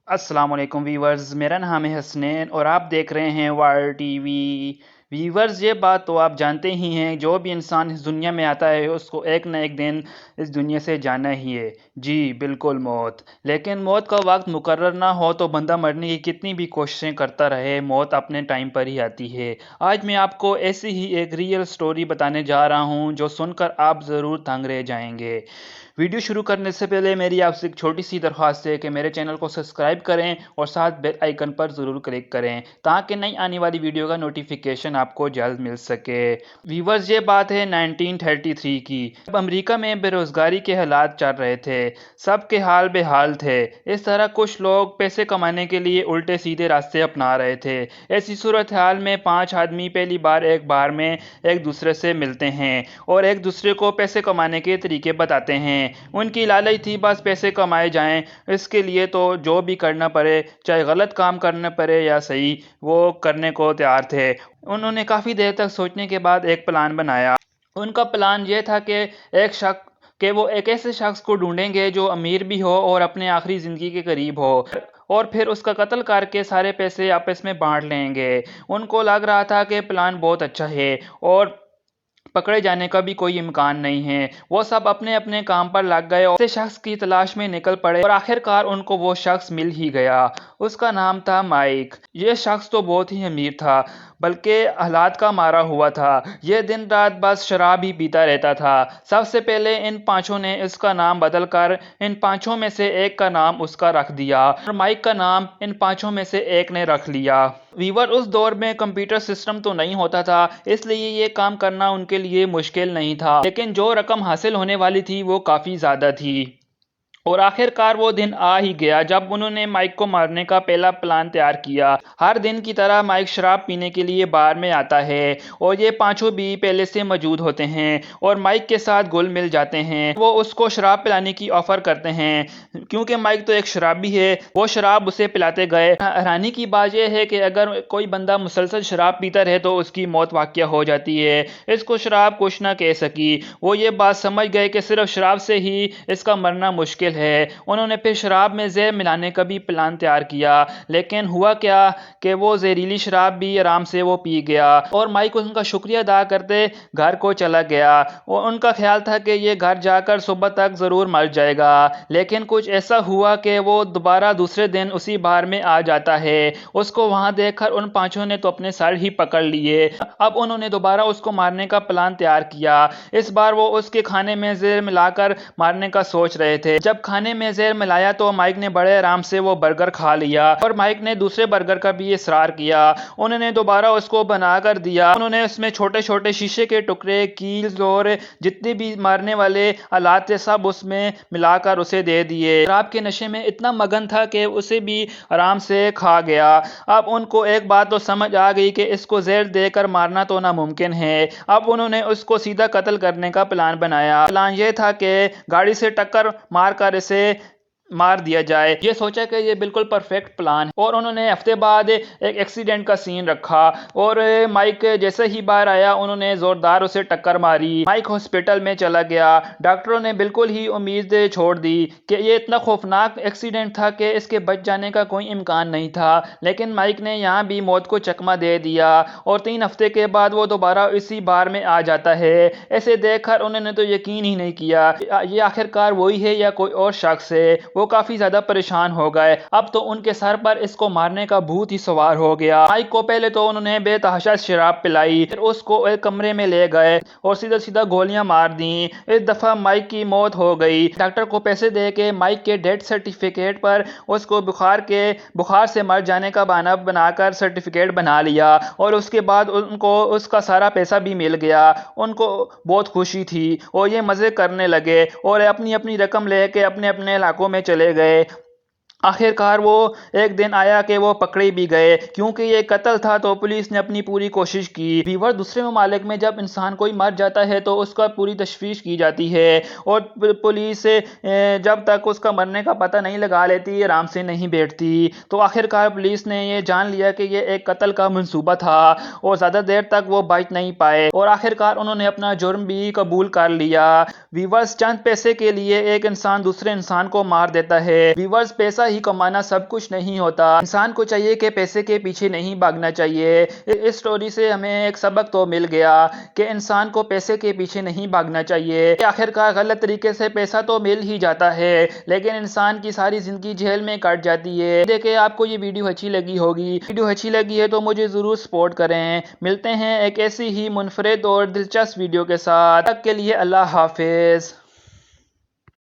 अस्सलाम वालेकुम वीवर्स, मेरा नाम है हसनैन और आप देख रहे हैं वार टीवी। वीवर्स, ये बात तो आप जानते ही हैं, जो भी इंसान इस दुनिया में आता है उसको एक न एक दिन इस दुनिया से जाना ही है। जी बिल्कुल, मौत। लेकिन मौत का वक्त मुकर्रर ना हो तो बंदा मरने की कितनी भी कोशिशें करता रहे, मौत अपने टाइम पर ही आती है। आज मैं आपको ऐसी ही एक रियल स्टोरी बताने जा रहा हूँ जो सुनकर आप ज़रूर दंग रह जाएंगे। वीडियो शुरू करने से पहले मेरी आपसे एक छोटी सी दरख्वास्त है कि मेरे चैनल को सब्सक्राइब करें और साथ बेल आइकन पर ज़रूर क्लिक करें ताकि नई आने वाली वीडियो का नोटिफिकेशन आपको जल्द मिल सके। व्यूवर्स, ये बात है 1933 की, जब अमेरिका में बेरोज़गारी के हालात चल रहे थे। सबके हाल बेहाल थे। इस तरह कुछ लोग पैसे कमाने के लिए उल्टे सीधे रास्ते अपना रहे थे। ऐसी सूरत हाल में 5 आदमी पहली बार एक बार में एक दूसरे से मिलते हैं और एक दूसरे को पैसे कमाने के तरीके बताते हैं। उनकी लालच थी बस पैसे कमाए जाएं, इसके लिए तो जो भी करना पड़े, चाहे गलत काम करना पड़े या सही, वो करने को तैयार थे। उन्होंने काफ़ी देर तक सोचने के बाद एक प्लान बनाया। उनका प्लान ये था कि वो एक ऐसे शख्स को ढूंढेंगे जो अमीर भी हो और अपने आखिरी ज़िंदगी के करीब हो, और फिर उसका कत्ल करके सारे पैसे आपस में बांट लेंगे। उनको लग रहा था कि प्लान बहुत अच्छा है और पकड़े जाने का भी कोई इम्कान नहीं है। वो सब अपने अपने काम पर लग गए और ऐसे शख्स की तलाश में निकल पड़े और आखिरकार उनको वो शख्स मिल ही गया। उसका नाम था माइक। ये शख्स तो बहुत ही अमीर था, बल्कि हालात का मारा हुआ था। ये दिन रात बस शराब ही पीता रहता था। सबसे पहले इन पांचों ने इसका नाम बदल कर इन पांचों में से एक का नाम उसका रख दिया और माइक का नाम इन पांचों में से एक ने रख लिया। वीवर, उस दौर में कंप्यूटर सिस्टम तो नहीं होता था, इसलिए ये काम करना उनके लिए मुश्किल नहीं था, लेकिन जो रकम हासिल होने वाली थी वो काफ़ी ज़्यादा थी। और आखिरकार वो दिन आ ही गया जब उन्होंने माइक को मारने का पहला प्लान तैयार किया। हर दिन की तरह माइक शराब पीने के लिए बार में आता है और ये पांचों भी पहले से मौजूद होते हैं और माइक के साथ घुल मिल जाते हैं। वो उसको शराब पिलाने की ऑफर करते हैं क्योंकि माइक तो एक शराबी है। वो शराब उसे पिलाते गए। हैरानी की बात यह है कि अगर कोई बंदा मुसलसल शराब पीता रहे तो उसकी मौत वाक़या हो जाती है। इसको शराब कुछ ना कह सकी। वो ये बात समझ गए कि सिर्फ शराब से ही इसका मरना मुश्किल है। उन्होंने फिर शराब में जहर मिलाने का भी प्लान तैयार किया, लेकिन हुआ क्या कि वो जहरीली शराब भी आराम से वो पी गया और माइक उनका शुक्रिया अदा करते घर को चला गया। और उनका ख्याल था कि ये घर जाकर सुबह तक ज़रूर मर जाएगा, लेकिन कुछ ऐसा हुआ कि वो दोबारा दूसरे दिन उसी बार में आ जाता है। उसको वहां देखकर उन पांचों ने तो अपने सर ही पकड़ लिए। अब उन्होंने दोबारा उसको मारने का प्लान तैयार किया। इस बार वो उसके खाने में जहर मिलाकर मारने का सोच रहे थे। जब खाने में जहर मिलाया तो माइक ने बड़े आराम से वो बर्गर खा लिया और माइक ने दूसरे बर्गर का भी इसरार किया। उन्होंने दोबारा उसको बना कर दिया। उन्होंने उसमें छोटे छोटे शीशे के टुकड़े, कील्स और जितने भी मारने वाले आलात थे सब उसमें मिलाकर उसे दे दिए। शराब के नशे में इतना मगन था कि उसे भी आराम से खा गया। अब उनको एक बात तो समझ आ गई कि इसको जहर देकर मारना तो नामुमकिन है। अब उन्होंने उसको सीधा कत्ल करने का प्लान बनाया। प्लान ये था कि गाड़ी से टक्कर मारकर इसे मार दिया जाए। ये सोचा कि ये बिल्कुल परफेक्ट प्लान है और उन्होंने हफ्ते बाद एक एक्सीडेंट का सीन रखा और माइक जैसे ही बाहर आया उन्होंने जोरदार उसे टक्कर मारी। माइक हॉस्पिटल में चला गया। डॉक्टरों ने बिल्कुल ही उम्मीद छोड़ दी कि ये इतना खौफनाक एक्सीडेंट था कि इसके बच जाने का कोई इम्कान नहीं था, लेकिन माइक ने यहाँ भी मौत को चकमा दे दिया और 3 हफ्ते के बाद वो दोबारा इसी बार में आ जाता है। ऐसे देखकर उन्होंने तो यकीन ही नहीं किया ये आखिरकार वही है या कोई और शख्स है। वो काफी ज्यादा परेशान हो गए। अब तो उनके सर पर इसको मारने का भूत ही सवार हो गया। माइक को पहले तो उन्होंने बेतहाशा शराब पिलाई, फिर उसको एक कमरे में ले गए और सीधा सीधा गोलियां मार दी। इस दफा माइक की मौत हो गई। डॉक्टर को पैसे दे के माइक के डेथ सर्टिफिकेट पर उसको बुखार से मर जाने का बहाना बनाकर सर्टिफिकेट बना लिया और उसके बाद उनको उसका सारा पैसा भी मिल गया। उनको बहुत खुशी थी और ये मजे करने लगे और अपनी अपनी रकम लेके अपने अपने इलाकों में चले गए। आखिरकार वो एक दिन आया कि वो पकड़े भी गए। क्योंकि ये कत्ल था तो पुलिस ने अपनी पूरी कोशिश की। वीवर, दूसरे ममालिक में जब इंसान कोई मर जाता है तो उसका पूरी तशवीश की जाती है और पुलिस जब तक उसका मरने का पता नहीं लगा लेती आराम से नहीं बैठती। तो आखिरकार पुलिस ने ये जान लिया कि ये एक कत्ल का मंसूबा था और ज़्यादा देर तक वो बच नहीं पाए और आखिरकार उन्होंने अपना जुर्म भी कबूल कर लिया। वीवर्स, चंद पैसे के लिए एक इंसान दूसरे इंसान को मार देता है। वीवर्स, पैसा ہی کمانا سب کچھ نہیں ہوتا، انسان کو چاہیے کہ پیسے کے پیچھے نہیں بھاگنا چاہیے۔ اس سٹوری سے ہمیں ایک سبق تو مل گیا کہ انسان کو پیسے کے پیچھے نہیں بھاگنا چاہیے۔ آخر کار غلط طریقے سے پیسہ تو مل ہی جاتا ہے لیکن انسان کی ساری زندگی جیل میں کٹ جاتی ہے۔ دیکھیں آپ کو یہ ویڈیو اچھی لگی ہوگی، ویڈیو اچھی لگی ہے تو مجھے ضرور سپورٹ کریں۔ ملتے ہیں ایک ایسی ہی منفرد اور دلچسپ ویڈیو کے ساتھ، تب تک کے لیے اللہ حافظ۔